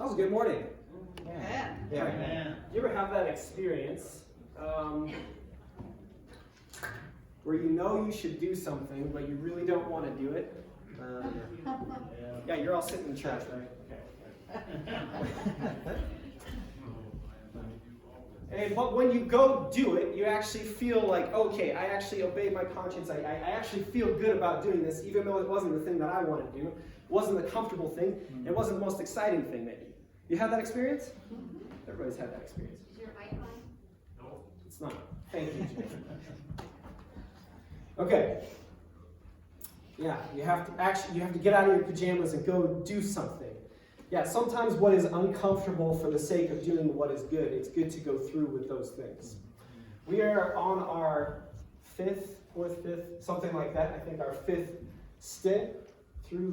That was a good morning. Yeah. Yeah. You ever have that experience where you know you should do something, but you really don't want to do it? Yeah, you're all sitting in church, right? Okay. But when you go do it, you actually feel like, okay, I actually obeyed my conscience. I actually feel good about doing this, even though it wasn't the thing that I wanted to do. It wasn't the comfortable thing. It wasn't the most exciting thing, maybe. You had that experience? Everybody's had that experience. Is your mic on? No. It's not. Thank you, Jay. Okay. Yeah, you have to get out of your pajamas and go do something. Yeah, sometimes what is uncomfortable for the sake of doing what is good, it's good to go through with those things. We are on our fourth, fifth, something like that, I think our fifth stint through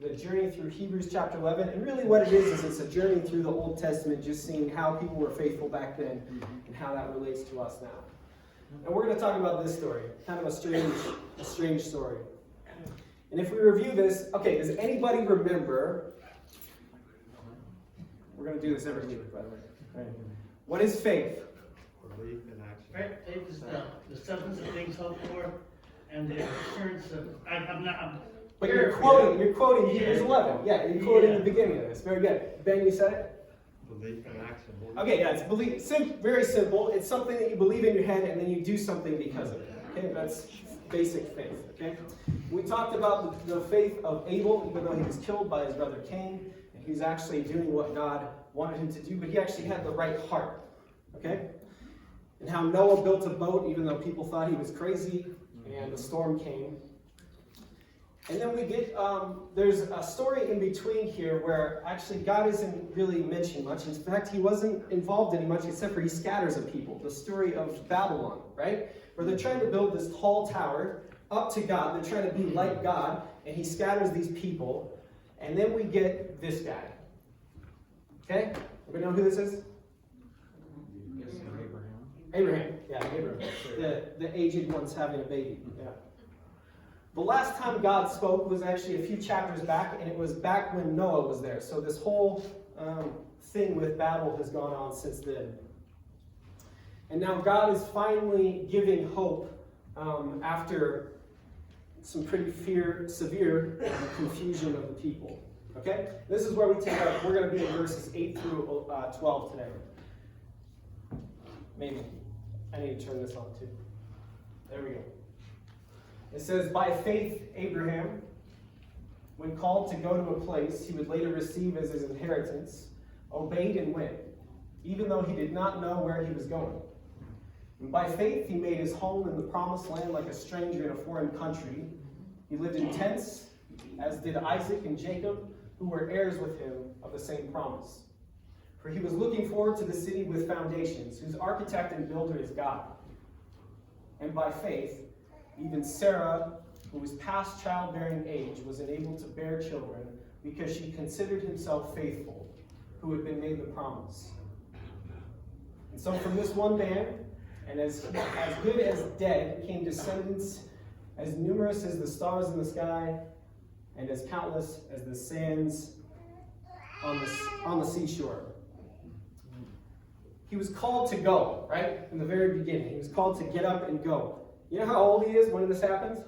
the journey through Hebrews chapter 11. And really what it is it's a journey through the Old Testament, just seeing how people were faithful back then and how that relates to us now. And we're going to talk about this story, kind of a strange story. And if we review this, okay, does anybody remember? We're going to do this every week, by the way. Right. What is faith? Belief in action. Right, faith is the substance of things hoped for, and the assurance of. But you're quoting Hebrews 11. Yeah, you're quoting the beginning of this. Very good. Ben, you said it? Belief in action. Okay, yeah, it's belief. Very simple. It's something that you believe in your head, and then you do something because of it. Okay, that's basic faith. Okay, we talked about the faith of Abel, even though he was killed by his brother Cain, and he was actually doing what God wanted him to do, but he actually had the right heart. Okay, and how Noah built a boat, even though people thought he was crazy, and the storm came. And then we get, there's a story in between here where actually God isn't really mentioned much. In fact, he wasn't involved in much except for he scatters a people. The story of Babylon, right? Where they're trying to build this tall tower up to God. They're trying to be like God, and he scatters these people. And then we get this guy. Okay? Everybody know who this is? Abraham. Yeah, Abraham. The aged one's having a baby. Yeah. The last time God spoke was actually a few chapters back, and it was back when Noah was there. So this whole thing with Babel has gone on since then. And now God is finally giving hope after some pretty severe confusion of the people. Okay? This is where we take up. We're going to be in verses 8 through 12 today. Maybe. I need to turn this on too. There we go. It says, by faith, Abraham, when called to go to a place he would later receive as his inheritance, obeyed and went, even though he did not know where he was going. And by faith, he made his home in the promised land like a stranger in a foreign country. He lived in tents, as did Isaac and Jacob, who were heirs with him of the same promise. For he was looking forward to the city with foundations, whose architect and builder is God. And by faith, even Sarah, who was past childbearing age, was enabled to bear children because she considered himself faithful, who had been made the promise. And so from this one man, and as good as dead, came descendants as numerous as the stars in the sky and as countless as the sands on the seashore. He was called to go, right? In the very beginning. He was called to get up and go. You know how old he is when this happens?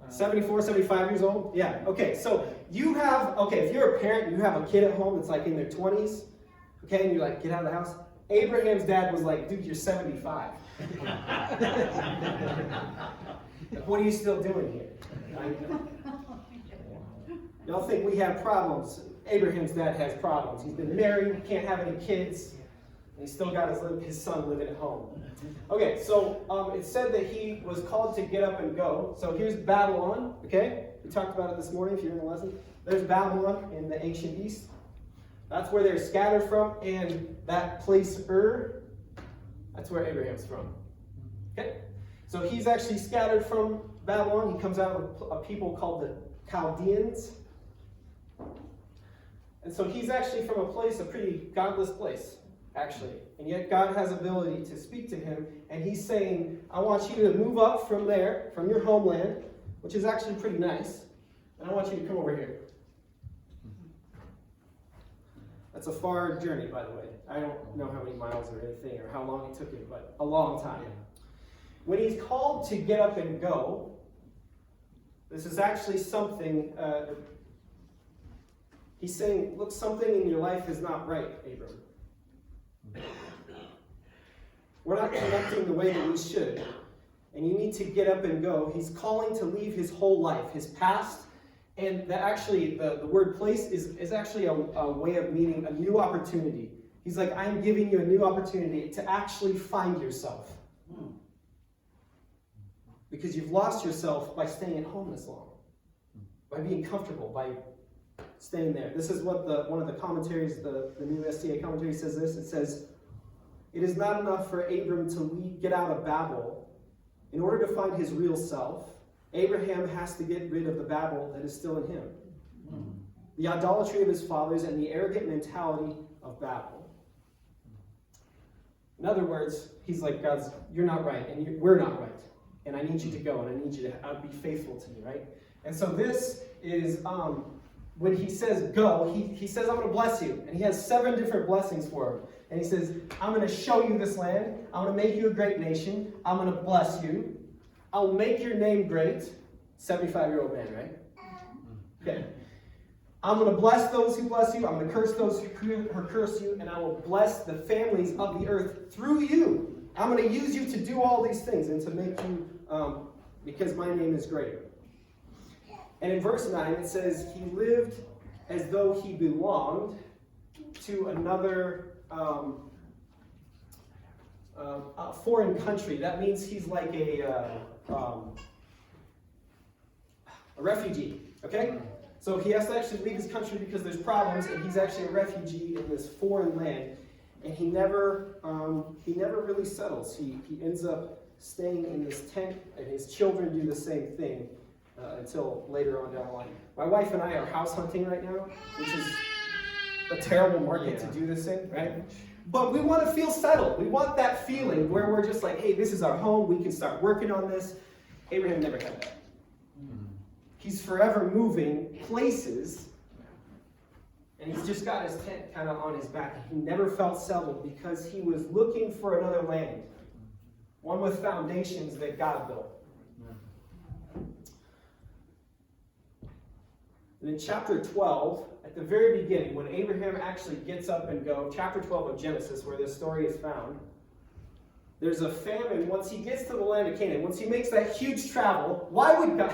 74, 75 years old? Yeah, okay, so if you're a parent, you have a kid at home that's like in their 20s, okay, and you're like, get out of the house. Abraham's dad was like, dude, you're 75. What are you still doing here? Y'all think we have problems. Abraham's dad has problems. He's been married, can't have any kids, and he's still got his son living at home. Okay, so it said that he was called to get up and go. So here's Babylon, okay? We talked about it this morning if you're in the lesson. There's Babylon in the ancient East. That's where they're scattered from, and that place that's where Abraham's from. Okay? So he's actually scattered from Babylon. He comes out of a people called the Chaldeans. And so he's actually from a pretty godless place, actually. And yet God has ability to speak to him, and he's saying, I want you to move up from there, from your homeland, which is actually pretty nice, and I want you to come over here. That's a far journey, by the way. I don't know how many miles or anything or how long it took him, but a long time. When he's called to get up and go, this is actually something, he's saying, look, something in your life is not right, Abram. We're not connecting the way that we should. And you need to get up and go. He's calling to leave his whole life, his past. And the word place is actually a way of meaning a new opportunity. He's like, I'm giving you a new opportunity to actually find yourself. Because you've lost yourself by staying at home this long. By being comfortable, by staying there. This is what one of the commentaries, the new SDA commentary says this. It says, it is not enough for Abram to get out of Babel. In order to find his real self, Abraham has to get rid of the Babel that is still in him. The idolatry of his fathers and the arrogant mentality of Babel. In other words, he's like, God's, you're not right, and we're not right. And I need you to go, and I need you to be faithful to me, right? And so this is, when he says go, he says, I'm going to bless you. And he has 7 different blessings for him. And he says, I'm going to show you this land. I'm going to make you a great nation. I'm going to bless you. I'll make your name great. 75-year-old man, right? Okay. I'm going to bless those who bless you. I'm going to curse those who curse you. And I will bless the families of the earth through you. I'm going to use you to do all these things and to make you, because my name is greater. And in verse 9, it says, he lived as though he belonged to another foreign country. That means he's like a refugee, okay? So he has to actually leave his country because there's problems, and he's actually a refugee in this foreign land. And he never really settles. He ends up staying in this tent, and his children do the same thing. Until later on down the line. My wife and I are house hunting right now, which is a terrible market to do this in, right? But we want to feel settled. We want that feeling where we're just like, hey, this is our home. We can start working on this. Abraham never had that. He's forever moving places, and he's just got his tent kind of on his back. He never felt settled because he was looking for another land, one with foundations that God built. And in chapter 12, at the very beginning, when Abraham actually gets up and goes, chapter 12 of Genesis, where this story is found, there's a famine once he gets to the land of Canaan. Once he makes that huge travel, why would God,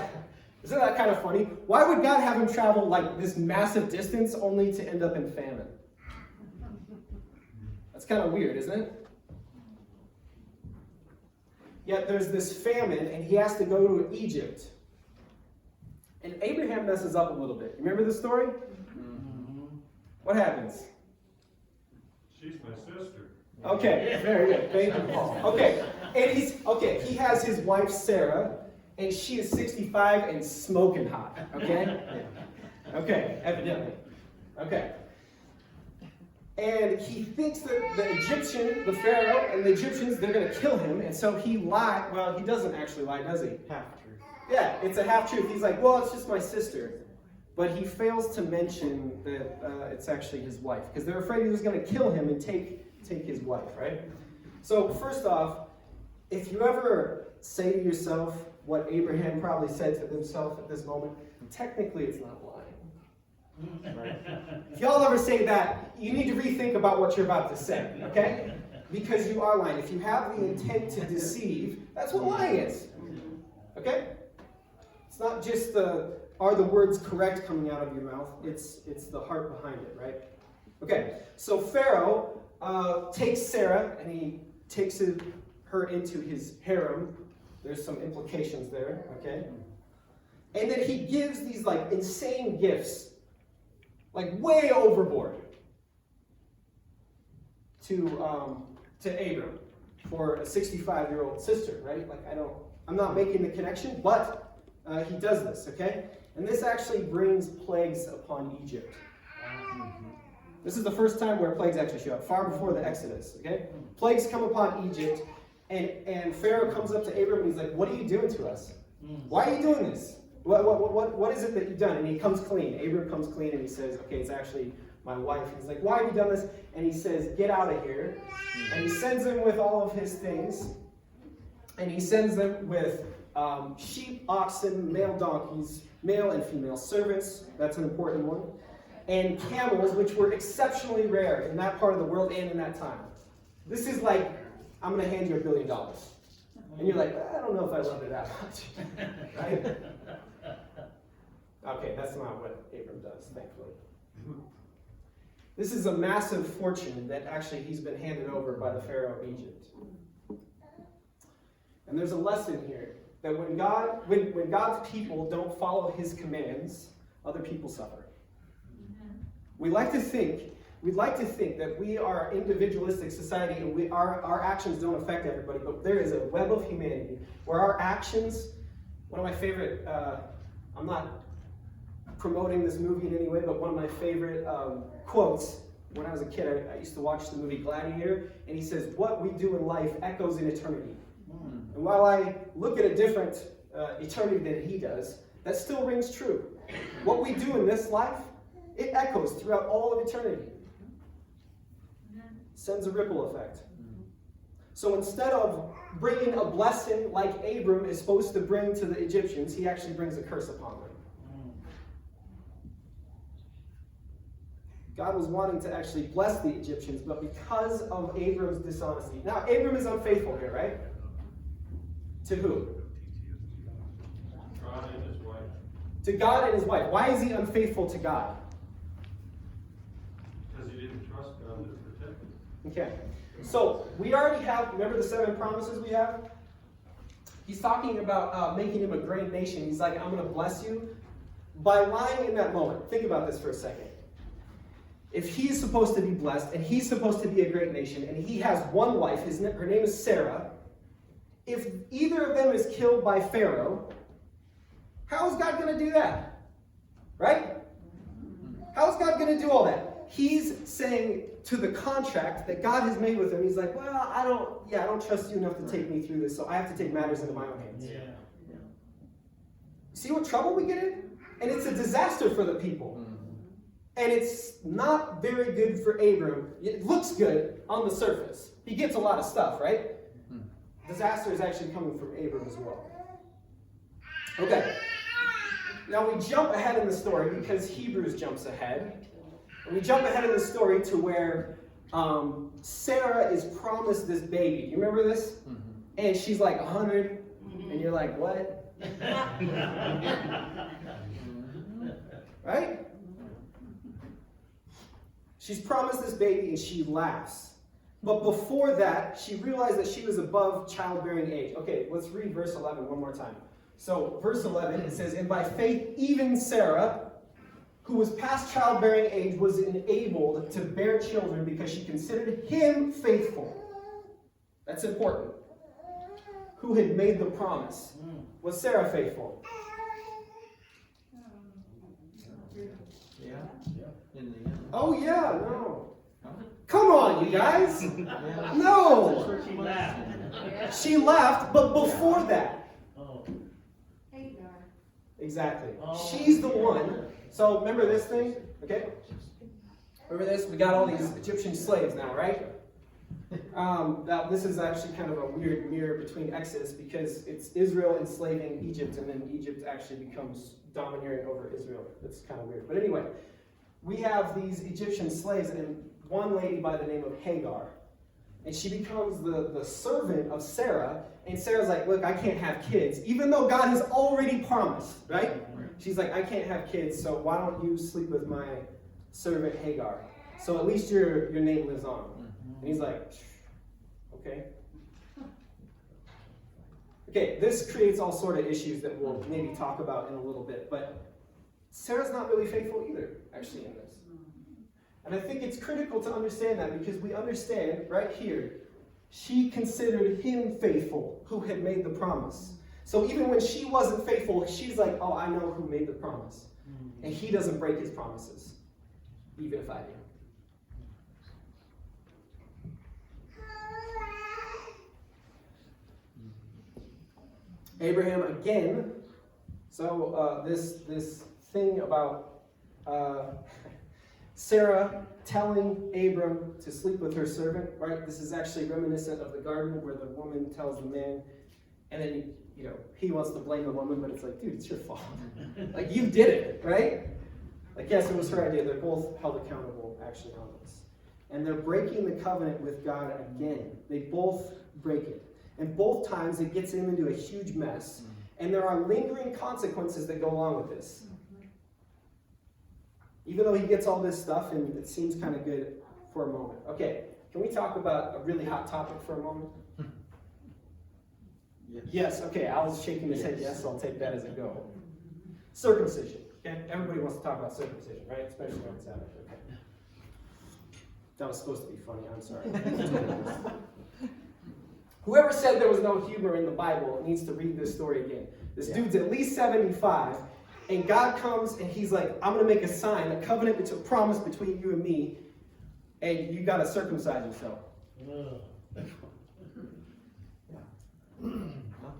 isn't that kind of funny? Why would God have him travel like this massive distance only to end up in famine? That's kind of weird, isn't it? Yet there's this famine, and he has to go to Egypt. And Abraham messes up a little bit. Remember the story? Mm-hmm. What happens? She's my sister. Okay, very good. Thank you, Paul. Okay, and he has his wife Sarah, and she is 65 and smoking hot. Okay? Okay, evidently. Okay. And he thinks that the Pharaoh and the Egyptians, they're going to kill him, and so he lied. Well, he doesn't actually lie, does he? Half truth. Yeah, it's a half-truth. He's like, well, it's just my sister. But he fails to mention that it's actually his wife, because they're afraid he was going to kill him and take his wife, right? So first off, if you ever say to yourself what Abraham probably said to himself at this moment, technically it's not lying. Right? If y'all ever say that, you need to rethink about what you're about to say, okay? Because you are lying. If you have the intent to deceive, that's what lying is. Okay? It's not just are the words correct coming out of your mouth, it's the heart behind it, right? Okay, so Pharaoh takes Sarah and he takes her into his harem. There's some implications there, okay? And then he gives these like insane gifts, like way overboard, to Abram for a 65-year-old sister, right? Like I'm not making the connection, but he does this, okay? And this actually brings plagues upon Egypt. This is the first time where plagues actually show up, far before the Exodus, okay? Plagues come upon Egypt, and Pharaoh comes up to Abram and he's like, what are you doing to us? Why are you doing this? What is it that you've done? And he comes clean. Abram comes clean and he says, okay, it's actually my wife. He's like, why have you done this? And he says, get out of here. And he sends him with all of his things. And he sends them with sheep, oxen, male donkeys, male and female servants. That's an important one. And camels, which were exceptionally rare in that part of the world and in that time. This is like, I'm going to hand you $1 billion. And you're like, I don't know if I love it that much. Right? Okay, that's not what Abram does, thankfully. This is a massive fortune that actually he's been handed over by the Pharaoh of Egypt. And there's a lesson here that when God's people don't follow his commands, other people suffer. We'd like to think that we are an individualistic society and our actions don't affect everybody, but there is a web of humanity where our actions, one of my favorite, I'm not promoting this movie in any way, but one of my favorite quotes, when I was a kid, I used to watch the movie Gladiator, and he says, what we do in life echoes in eternity. And while I look at a different eternity than he does, that still rings true. What we do in this life, it echoes throughout all of eternity. Sends a ripple effect. So instead of bringing a blessing like Abram is supposed to bring to the Egyptians, he actually brings a curse upon them. God was wanting to actually bless the Egyptians, but because of Abram's dishonesty. Now, Abram is unfaithful here, right? To who? God and his wife. To God and his wife. Why is he unfaithful to God? Because he didn't trust God to protect him. Okay. So, we already have, remember the 7 promises we have? He's talking about making him a great nation. He's like, I'm going to bless you. By lying in that moment, think about this for a second. If he's supposed to be blessed, and he's supposed to be a great nation, and he has one wife, her name is Sarah, if either of them is killed by Pharaoh, how is God going to do that? Right? How is God going to do all that? He's saying to the contract that God has made with him, he's like, well, I don't trust you enough to take me through this, so I have to take matters into my own hands. Yeah. See what trouble we get in? And it's a disaster for the people. And it's not very good for Abram. It looks good on the surface. He gets a lot of stuff, right? Disaster is actually coming from Abram as well. Okay. Now we jump ahead in the story because Hebrews jumps ahead. And we jump ahead in the story to where Sarah is promised this baby. You remember this? And she's like 100. And you're like, what? Right? She's promised this baby and she laughs. But before that, she realized that she was above childbearing age. Okay, let's read verse 11 one more time. So, verse 11, it says, and by faith, even Sarah, who was past childbearing age, was enabled to bear children because she considered him faithful. That's important. Who had made the promise. Was Sarah faithful? Yeah. In the end. Oh, yeah, no. Come on, you guys. That's No. where she laughed. She laughed, but before that. Oh. Exactly. Oh. She's the one. So remember this thing? Okay? Remember this? We got all these Egyptian slaves now, right? Now this is actually kind of a weird mirror between Exodus because it's Israel enslaving Egypt and then Egypt actually becomes domineering over Israel. It's kind of weird. But anyway, we have these Egyptian slaves and one lady by the name of Hagar. And she becomes the servant of Sarah. And Sarah's like, look, I can't have kids. Even though God has already promised, right? She's like, I can't have kids, so why don't you sleep with my servant Hagar? So at least your name lives on. And he's like, okay. Okay, this creates all sort of issues that we'll maybe talk about in a little bit. But Sarah's not really faithful either, actually, in this. And I think it's critical to understand that because we understand right here, she considered him faithful who had made the promise. So even when she wasn't faithful, she's like, oh, I know who made the promise. And he doesn't break his promises, even if I do. Abraham again. So this thing about Sarah telling Abram to sleep with her servant, right? This is actually reminiscent of the garden where the woman tells the man, and then, he wants to blame the woman, but it's like, dude, it's your fault. Like, you did it, right? Like, yes, it was her idea. They're both held accountable, actually, on this. And they're breaking the covenant with God again. They both break it. And both times it gets him into a huge mess. And there are lingering consequences that go along with this. Even though he gets all this stuff and it seems kind of good for a moment. Okay, can we talk about a really hot topic for a moment? Yes, okay, I was shaking his head yes, so I'll take that as a go. Circumcision. Okay, everybody wants to talk about circumcision, right? Especially on Sabbath. Okay. That was supposed to be funny, I'm sorry. Whoever said there was no humor in the Bible needs to read this story again. This dude's at least 75, and God comes and he's like, I'm going to make a sign, a covenant, it's a promise between you and me, and you got to circumcise yourself.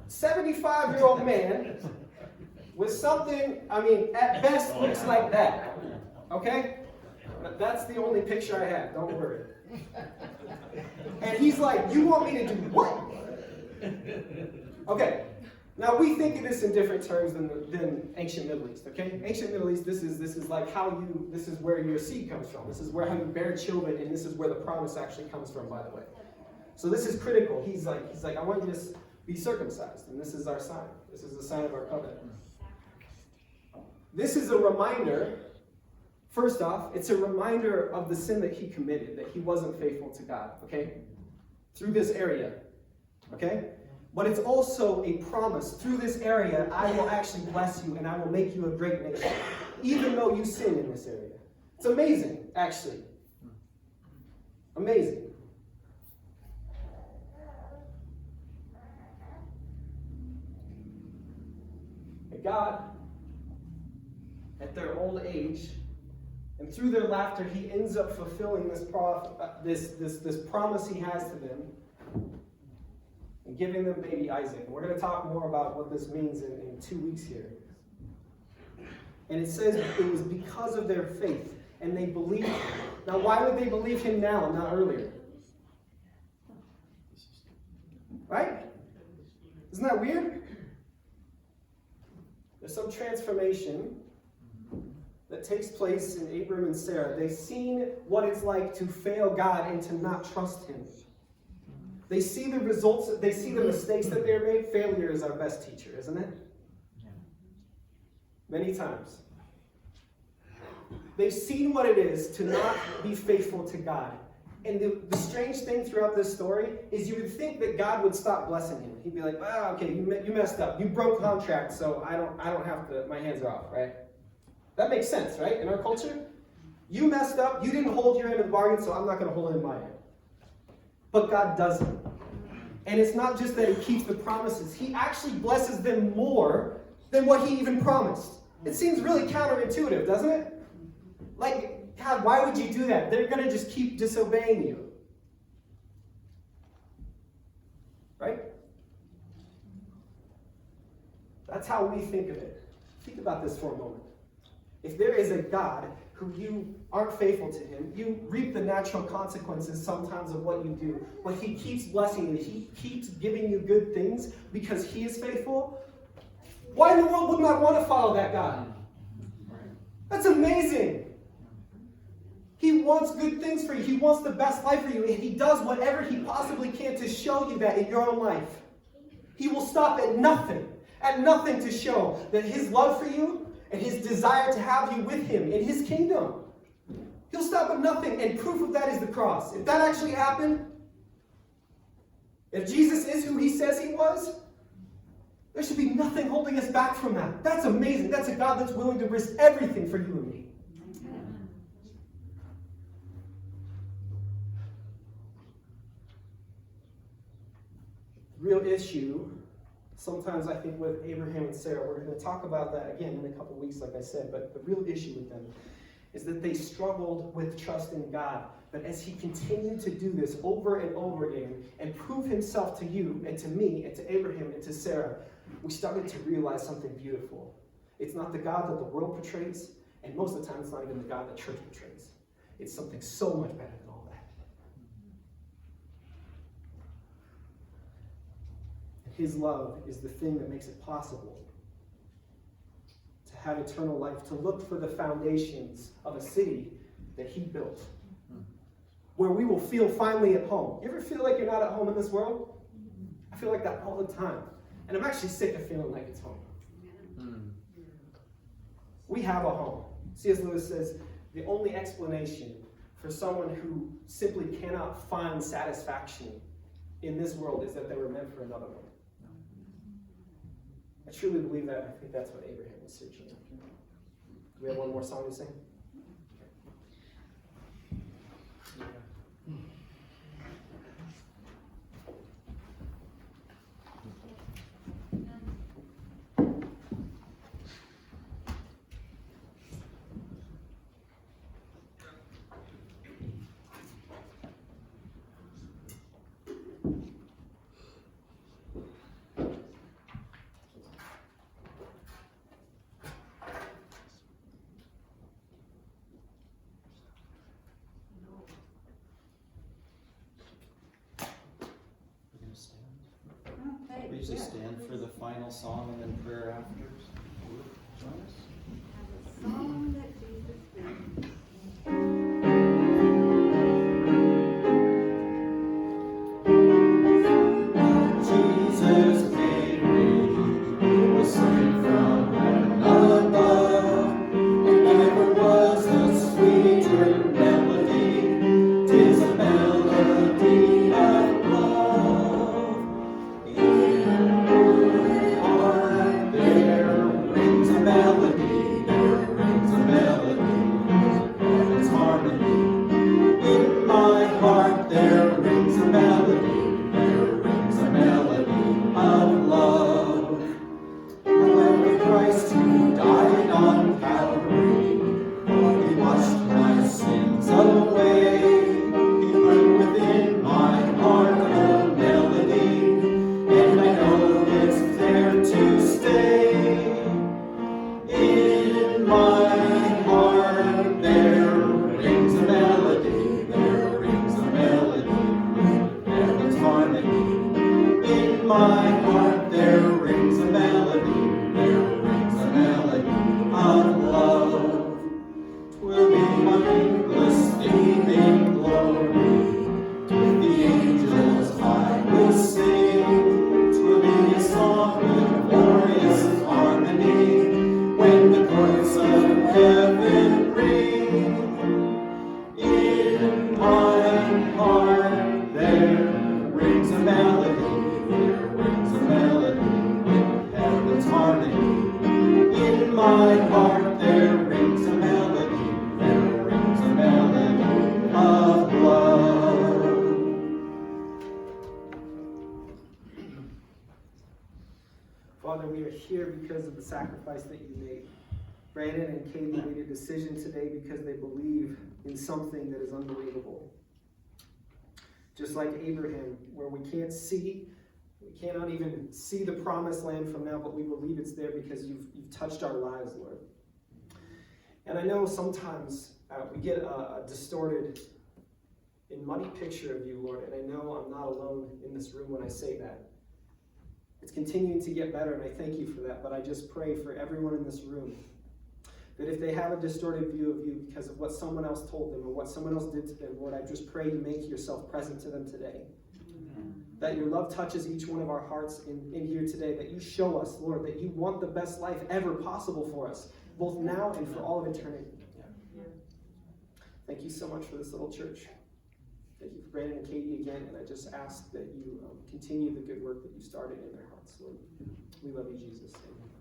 75-year-old man with something, at best looks like that. Okay? That's the only picture I have, don't worry. And he's like, you want me to do what? Okay. Now we think of this in different terms than ancient Middle East, okay? Ancient Middle East, this is like this is where your seed comes from. This is where how you bear children, and this is where the promise actually comes from, by the way. So this is critical. He's like, I want you to be circumcised, and this is our sign. This is the sign of our covenant. This is a reminder, first off, it's a reminder of the sin that he committed, that he wasn't faithful to God, okay? Through this area, okay? But it's also a promise. Through this area, I will actually bless you, and I will make you a great nation, even though you sin in this area. It's amazing, actually. Amazing. God, at their old age, and through their laughter, he ends up fulfilling this promise he has to them and giving them baby Isaac. And we're going to talk more about what this means in 2 weeks here. And it says it was because of their faith, and they believed him. Now, why would they believe him now and not earlier? Right? Isn't that weird? There's some transformation that takes place in Abram and Sarah. They've seen what it's like to fail God and to not trust him. They see the results, they see the mistakes that they're made. Failure is our best teacher, isn't it? Many times. They've seen what it is to not be faithful to God. And the strange thing throughout this story is you would think that God would stop blessing him. He'd be like, okay, you messed up. You broke contract, so I don't have to, my hands are off, right? That makes sense, right? In our culture? You messed up, you didn't hold your end of the bargain, so I'm not going to hold it in my end. But God doesn't. And it's not just that he keeps the promises. He actually blesses them more than what he even promised. It seems really counterintuitive, doesn't it? Like, God, why would you do that? They're going to just keep disobeying you. Right? That's how we think of it. Think about this for a moment. If there is a God who you aren't faithful to him, you reap the natural consequences sometimes of what you do, but he keeps blessing you, he keeps giving you good things because he is faithful, why in the world would not want to follow that God? That's amazing. He wants good things for you. He wants the best life for you. And he does whatever he possibly can to show you that in your own life. He will stop at nothing to show that his love for you and his desire to have you with him in his kingdom. He'll stop at nothing, and proof of that is the cross. If that actually happened, if Jesus is who he says he was, there should be nothing holding us back from that. That's amazing. That's a God that's willing to risk everything for you and me. Real issue, sometimes I think with Abraham and Sarah, we're going to talk about that again in a couple weeks, like I said, but the real issue with them is that they struggled with trust in God. But as he continued to do this over and over again and prove himself to you and to me and to Abraham and to Sarah, we started to realize something beautiful. It's not the God that the world portrays, and most of the time it's not even the God the church portrays. It's something so much better than all that. And his love is the thing that makes it possible to have eternal life, to look for the foundations of a city that he built, where we will feel finally at home. You ever feel like you're not at home in this world? I feel like that all the time. And I'm actually sick of feeling like it's home. We have a home. C.S. Lewis says, the only explanation for someone who simply cannot find satisfaction in this world is that they were meant for another one. I truly believe that. I think that's what Abraham was searching. Do we have one more song to sing? We usually stand for the final song and then prayer after. Join us. Song that Jesus sings. Jesus came, he was sent from heaven above, and never was a sweeter melody, 'tis a melody of love. In my heart there rings a melody, heaven's harmony. In my heart there rings a melody, of love. I love Christ who died on Calvary, for he washed my sins away. He put within my heart a melody, and I know it's there to stay. In my heart there rings a melody, heaven's harmony. In my heart there rings a melody, of love. 'Twill be my endless theme in glory, with the angels I will sing. 'Twill be a song with glorious harmony, when the chords of heaven ring. In my heart there rings a melody, heaven's harmony. In my heart there rings a melody, of love. Father, we are here because of the sacrifice that you made. Brandon and Katie made a decision today because they believe in something that is unbelievable. Just like Abraham, where we cannot even see the promised land from now, but we believe it's there because you've touched our lives, Lord. And I know sometimes we get a distorted and muddy picture of you, Lord, and I know I'm not alone in this room when I say that. It's continuing to get better, and I thank you for that, but I just pray for everyone in this room that if they have a distorted view of you because of what someone else told them or what someone else did to them, Lord, I just pray you make yourself present to them today. That your love touches each one of our hearts in here today, that you show us, Lord, that you want the best life ever possible for us, both now and for all of eternity. Thank you so much for this little church. Thank you for Brandon and Katie again, and I just ask that you continue the good work that you started in their hearts, Lord. We love you, Jesus. Amen.